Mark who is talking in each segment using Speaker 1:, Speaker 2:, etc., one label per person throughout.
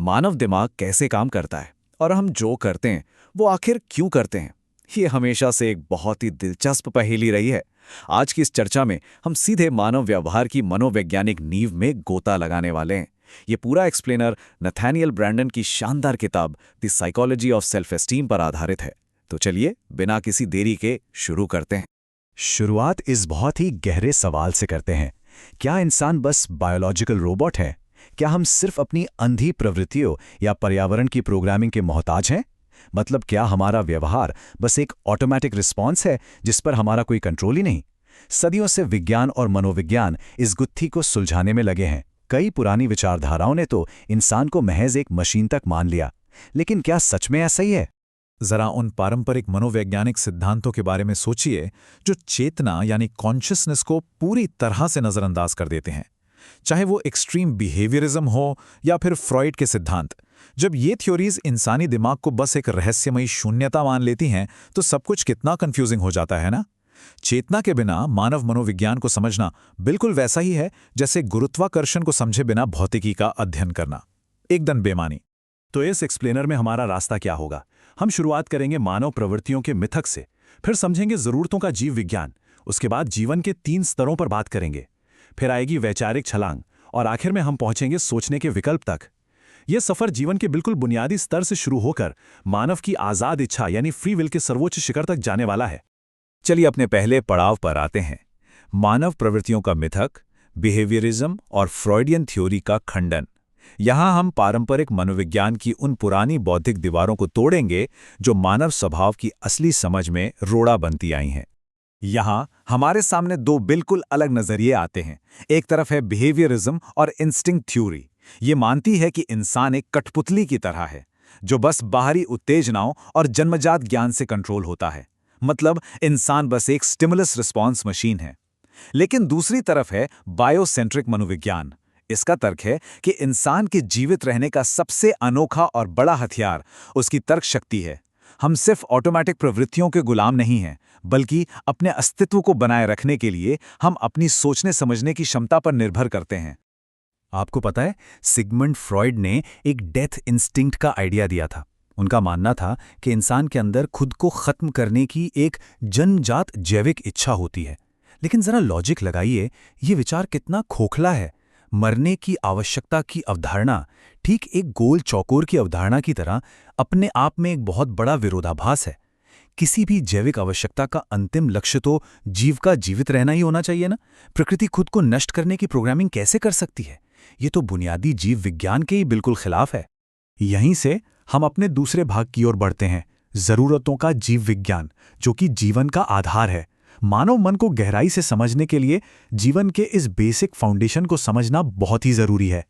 Speaker 1: मानव दिमाग कैसे काम करता है और हम जो करते हैं वो आखिर क्यों करते हैं, ये हमेशा से एक बहुत ही दिलचस्प पहेली रही है। आज की इस चर्चा में हम सीधे मानव व्यवहार की मनोवैज्ञानिक नींव में गोता लगाने वाले हैं। ये पूरा एक्सप्लेनर नथानियल ब्रैंडन की शानदार किताब the psychology of self esteem पर आधारित है। तो चलिए बिना किसी देरी के शुरू करते हैं।
Speaker 2: शुरुआत इस बहुत ही गहरे सवाल से करते हैं। क्या इंसान बस बायोलॉजिकल रोबोट है? क्या हम सिर्फ अपनी अंधी प्रवृत्तियों या पर्यावरण की प्रोग्रामिंग के मोहताज हैं? मतलब क्या हमारा व्यवहार बस एक ऑटोमेटिक रिस्पॉन्स है जिस पर हमारा कोई कंट्रोल ही नहीं? सदियों से विज्ञान और मनोविज्ञान इस गुत्थी को सुलझाने में लगे हैं। कई पुरानी विचारधाराओं ने तो इंसान को महज एक मशीन तक मान लिया, लेकिन क्या सच में ऐसा ही है?
Speaker 3: जरा उन पारंपरिक मनोवैज्ञानिक सिद्धांतों के बारे में सोचिए जो चेतना यानी कॉन्शियसनेस को पूरी तरह से नजरअंदाज कर देते हैं। चाहे वो एक्सट्रीम बिहेवियरिज्म हो या फिर फ्रॉइड के सिद्धांत। जब ये थ्योरीज इंसानी दिमाग को बस एक रहस्यमयी शून्यता मान लेती हैं तो सब कुछ कितना कंफ्यूजिंग हो जाता है ना। चेतना के बिना मानव मनोविज्ञान को समझना बिल्कुल वैसा ही है जैसे गुरुत्वाकर्षण को समझे बिना भौतिकी का अध्ययन करना, एकदम बेमानी।
Speaker 2: तो इस एक्सप्लेनर में हमारा रास्ता क्या होगा? हम शुरुआत करेंगे मानव प्रवृत्तियों के मिथक से, फिर समझेंगे जरूरतों का जीव विज्ञान, उसके बाद जीवन के 3 स्तरों पर बात करेंगे, फिर आएगी वैचारिक छलांग और आखिर में हम पहुंचेंगे सोचने के विकल्प तक। यह सफर जीवन के बिल्कुल बुनियादी स्तर से शुरू होकर मानव की आजाद इच्छा यानी फ्री विल के सर्वोच्च शिखर तक जाने वाला है।
Speaker 3: चलिए अपने पहले पड़ाव पर आते हैं। मानव प्रवृत्तियों का मिथक, बिहेवियरिज्म और फ्रॉइडियन थ्योरी का खंडन। यहां हम पारंपरिक मनोविज्ञान की उन पुरानी बौद्धिक दीवारों को तोड़ेंगे जो मानव स्वभाव की असली समझ में रोड़ा बनती आई हैं।
Speaker 1: यहां हमारे सामने 2 बिल्कुल अलग नजरिए आते हैं। एक तरफ है बिहेवियरिज्म और इंस्टिंक्ट थ्योरी। ये मानती है कि इंसान एक कठपुतली की तरह है जो बस बाहरी उत्तेजनाओं और जन्मजात ज्ञान से कंट्रोल होता है। मतलब इंसान बस एक स्टिमुलस रिस्पॉन्स मशीन है। लेकिन दूसरी तरफ है बायोसेंट्रिक मनोविज्ञान। इसका तर्क है कि इंसान के जीवित रहने का सबसे अनोखा और बड़ा हथियार उसकी तर्क शक्ति है। हम सिर्फ ऑटोमेटिक प्रवृत्तियों के गुलाम नहीं हैं, बल्कि अपने अस्तित्व को बनाए रखने के लिए हम अपनी सोचने समझने की क्षमता पर निर्भर करते हैं।
Speaker 2: आपको पता है, सिगमंड फ्रॉइड ने एक डेथ इंस्टिंक्ट का आइडिया दिया था। उनका मानना था कि इंसान के अंदर खुद को खत्म करने की एक जन्मजात जैविक इच्छा होती है। लेकिन जरा लॉजिक लगाइए, ये विचार कितना खोखला है। मरने की आवश्यकता की अवधारणा ठीक एक गोल चौकोर की अवधारणा की तरह अपने आप में एक बहुत बड़ा विरोधाभास है। किसी भी जैविक आवश्यकता का अंतिम लक्ष्य तो जीव का जीवित रहना ही होना चाहिए ना। प्रकृति खुद को नष्ट करने की प्रोग्रामिंग कैसे कर सकती है? ये तो बुनियादी जीव विज्ञान के ही बिल्कुल खिलाफ है। यहीं से हम अपने दूसरे भाग की ओर बढ़ते हैं, जरूरतों का जीव विज्ञान, जो कि जीवन का आधार है। मानव मन को गहराई से समझने के लिए जीवन के इस बेसिक फाउंडेशन को समझना बहुत ही जरूरी है।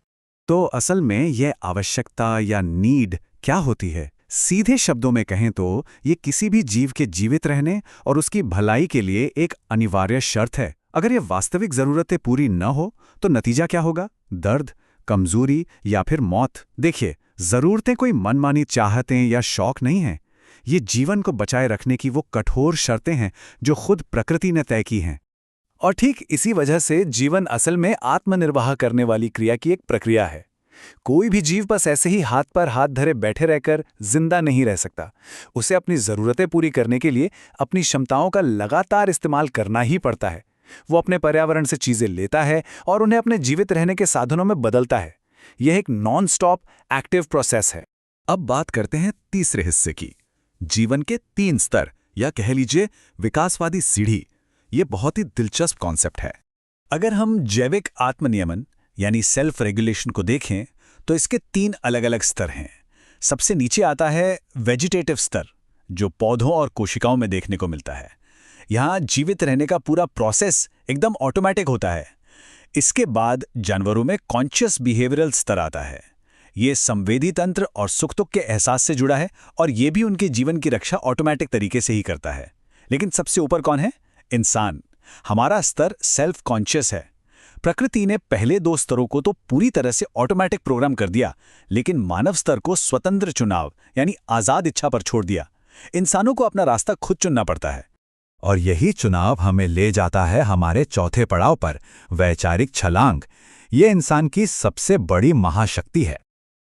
Speaker 1: तो असल में यह आवश्यकता या नीड क्या होती है? सीधे शब्दों में कहें तो ये किसी भी जीव के जीवित रहने और उसकी भलाई के लिए एक अनिवार्य शर्त है। अगर ये वास्तविक जरूरतें पूरी न हो तो नतीजा क्या होगा? दर्द, कमजोरी या फिर मौत। देखिए, जरूरतें कोई मनमानी चाहतें या शौक नहीं हैं। ये जीवन को बचाए रखने की वो कठोर शर्तें हैं जो खुद प्रकृति ने तय की हैं। और ठीक इसी वजह से जीवन असल में आत्मनिर्वाह करने वाली क्रिया की एक प्रक्रिया है। कोई भी जीव बस ऐसे ही हाथ पर हाथ धरे बैठे रहकर जिंदा नहीं रह सकता। उसे अपनी जरूरतें पूरी करने के लिए अपनी क्षमताओं का लगातार इस्तेमाल करना ही पड़ता है। वो अपने पर्यावरण से चीजें लेता है और उन्हें अपने जीवित रहने के साधनों में बदलता है। यह एक नॉन स्टॉप एक्टिव प्रोसेस है।
Speaker 2: अब बात करते हैं तीसरे हिस्से की, जीवन के 3 स्तर या कह लीजिए विकासवादी सीढ़ी। ये बहुत ही दिलचस्प कॉन्सेप्ट है। अगर हम जैविक आत्मनियमन यानी सेल्फ रेगुलेशन को देखें तो इसके 3 अलग अलग स्तर हैं। सबसे नीचे आता है वेजिटेटिव स्तर, जो पौधों और कोशिकाओं में देखने को मिलता है। यहाँ जीवित रहने का पूरा प्रोसेस एकदम ऑटोमेटिक होता है। इसके बाद जानवरों में कॉन्शियस बिहेवियरल स्तर आता है। ये संवेदी तंत्र और सुख दुख के एहसास से जुड़ा है और ये भी उनके जीवन की रक्षा ऑटोमेटिक तरीके से ही करता है। लेकिन सबसे ऊपर कौन है? इंसान। हमारा स्तर सेल्फ कॉन्शियस है। प्रकृति ने पहले 2 स्तरों को तो पूरी तरह से ऑटोमेटिक प्रोग्राम कर दिया, लेकिन मानव स्तर को स्वतंत्र चुनाव यानी आजाद इच्छा पर छोड़ दिया। इंसानों को अपना रास्ता खुद चुनना पड़ता है।
Speaker 3: और यही चुनाव हमें ले जाता है हमारे चौथे पड़ाव पर, वैचारिक छलांग। ये इंसान की सबसे बड़ी महाशक्ति है।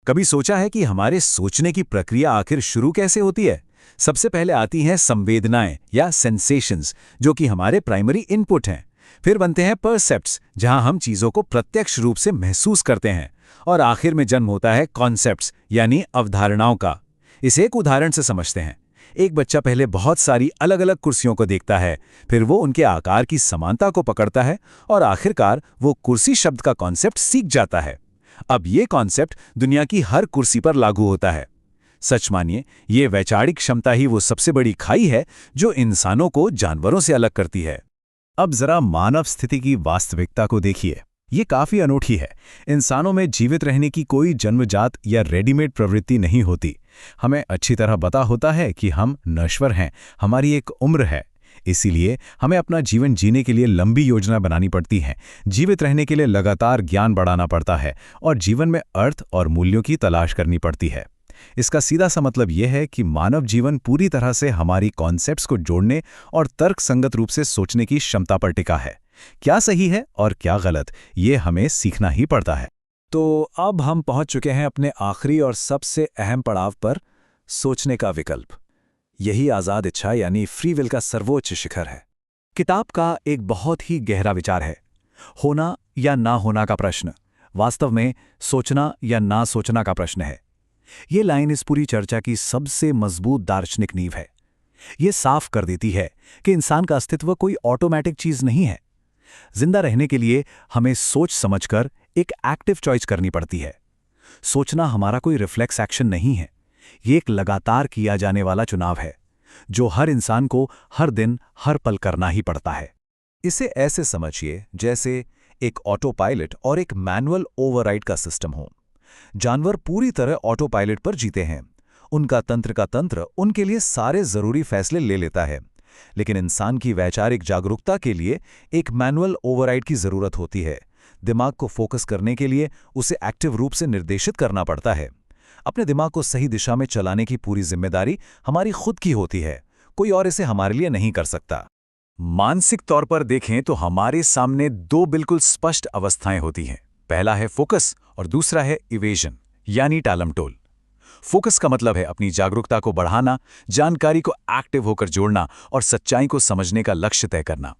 Speaker 2: कभी सोचा है कि हमारे सोचने की प्रक्रिया आखिर शुरू कैसे होती है? सबसे पहले आती हैं संवेदनाएं या सेंसेशंस, जो कि हमारे प्राइमरी इनपुट हैं। फिर बनते हैं परसेप्ट्स, जहां हम चीजों को प्रत्यक्ष रूप से महसूस करते हैं। और आखिर में जन्म होता है कॉन्सेप्ट्स यानी अवधारणाओं का। इसे एक उदाहरण से समझते हैं। एक बच्चा पहले बहुत सारी अलग अलग कुर्सियों को देखता है, फिर वो उनके आकार की समानता को पकड़ता है और आखिरकार वो कुर्सी शब्द का कॉन्सेप्ट सीख जाता है। अब ये कॉन्सेप्ट दुनिया की हर कुर्सी पर लागू होता है। सच मानिए, ये वैचारिक क्षमता ही वो सबसे बड़ी खाई है जो इंसानों को जानवरों से अलग करती है।
Speaker 3: अब जरा मानव स्थिति की वास्तविकता को देखिए। ये काफी अनूठी है। इंसानों में जीवित रहने की कोई जन्मजात या रेडीमेड प्रवृत्ति नहीं होती। हमें अच्छी तरह पता होता है कि हम नश्वर हैं, हमारी एक उम्र है। इसीलिए हमें अपना जीवन जीने के लिए लंबी योजना बनानी पड़ती है। जीवित रहने के लिए लगातार ज्ञान बढ़ाना पड़ता है और जीवन में अर्थ और मूल्यों की तलाश करनी पड़ती है। इसका सीधा सा मतलब यह है कि मानव जीवन पूरी तरह से हमारी कॉन्सेप्ट्स को जोड़ने और तर्कसंगत रूप से सोचने की क्षमता पर टिका है। क्या सही है और क्या गलत, ये हमें सीखना ही पड़ता है।
Speaker 2: तो अब हम पहुंच चुके हैं अपने आखिरी और सबसे अहम पड़ाव पर, सोचने का विकल्प। यही आज़ाद इच्छा यानी फ्री विल का सर्वोच्च शिखर है। किताब का एक बहुत ही गहरा विचार है, होना या ना होना का प्रश्न वास्तव में सोचना या ना सोचना का प्रश्न है। ये लाइन इस पूरी चर्चा की सबसे मजबूत दार्शनिक नींव है। ये साफ कर देती है कि इंसान का अस्तित्व कोई ऑटोमैटिक चीज नहीं है। जिंदा रहने के लिए हमें सोच समझकर एक एक्टिव चॉइस करनी पड़ती है। सोचना हमारा कोई रिफ्लेक्स एक्शन नहीं है, ये एक लगातार किया जाने वाला चुनाव है जो हर इंसान को हर दिन हर पल करना ही पड़ता है।
Speaker 3: इसे ऐसे समझिए जैसे एक ऑटो पायलट और एक मैनुअल ओवरराइड का सिस्टम हो। जानवर पूरी तरह ऑटो पायलट पर जीते हैं। उनका तंत्र का तंत्र उनके लिए सारे जरूरी फैसले ले लेता है। लेकिन इंसान की वैचारिक जागरूकता के लिए एक मैनुअल ओवरराइड की जरूरत होती है। दिमाग को फोकस करने के लिए उसे एक्टिव रूप से निर्देशित करना पड़ता है। अपने दिमाग को सही दिशा में चलाने की पूरी जिम्मेदारी हमारी खुद की होती है, कोई और इसे हमारे लिए नहीं कर सकता।
Speaker 2: मानसिक तौर पर देखें तो हमारे सामने दो बिल्कुल स्पष्ट अवस्थाएं होती हैं। पहला है फोकस और दूसरा है इवेजन यानी टालमटोल। फोकस का मतलब है अपनी जागरूकता को बढ़ाना, जानकारी को एक्टिव होकर जोड़ना और सच्चाई को समझने का लक्ष्य तय करना।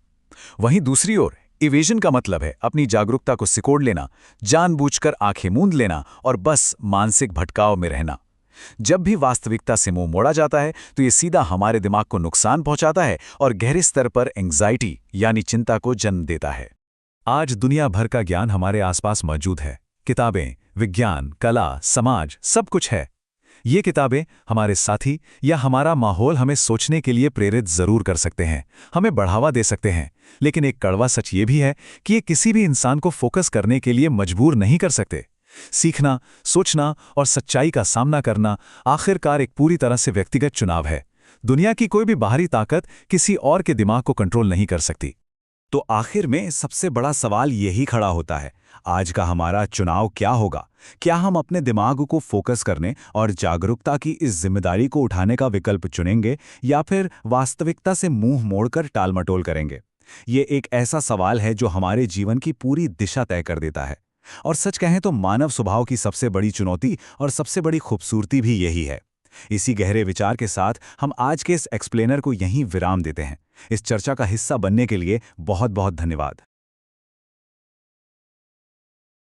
Speaker 2: वहीं दूसरी ओर इवेजन का मतलब है अपनी जागरूकता को सिकोड़ लेना, जानबूझकर आंखें मूंद लेना और बस मानसिक भटकाव में रहना। जब भी वास्तविकता से मुंह मोड़ा जाता है तो ये सीधा हमारे दिमाग को नुकसान पहुंचाता है और गहरे स्तर पर एंग्जाइटी यानी चिंता को जन्म देता है।
Speaker 3: आज दुनिया भर का ज्ञान हमारे आसपास मौजूद है। किताबें, विज्ञान, कला, समाज, सब कुछ है। ये किताबें हमारे साथी या हमारा माहौल हमें सोचने के लिए प्रेरित जरूर कर सकते हैं, हमें बढ़ावा दे सकते हैं। लेकिन एक कड़वा सच ये भी है कि ये किसी भी इंसान को फोकस करने के लिए मजबूर नहीं कर सकते। सीखना, सोचना और सच्चाई का सामना करना आखिरकार एक पूरी तरह से व्यक्तिगत चुनाव है। दुनिया की कोई भी बाहरी ताकत किसी और के दिमाग को कंट्रोल नहीं कर सकती।
Speaker 2: तो आखिर में सबसे बड़ा सवाल यही खड़ा होता है, आज का हमारा चुनाव क्या होगा? क्या हम अपने दिमाग को फोकस करने और जागरूकता की इस जिम्मेदारी को उठाने का विकल्प चुनेंगे या फिर वास्तविकता से मुंह मोड़कर टालमटोल करेंगे? ये एक ऐसा सवाल है जो हमारे जीवन की पूरी दिशा तय कर देता है। और सच कहें तो मानव स्वभाव की सबसे बड़ी चुनौती और सबसे बड़ी खूबसूरती भी यही है। इसी गहरे विचार के साथ हम आज के इस एक्सप्लेनर को यहीं विराम देते हैं। इस चर्चा का हिस्सा बनने के लिए बहुत बहुत धन्यवाद।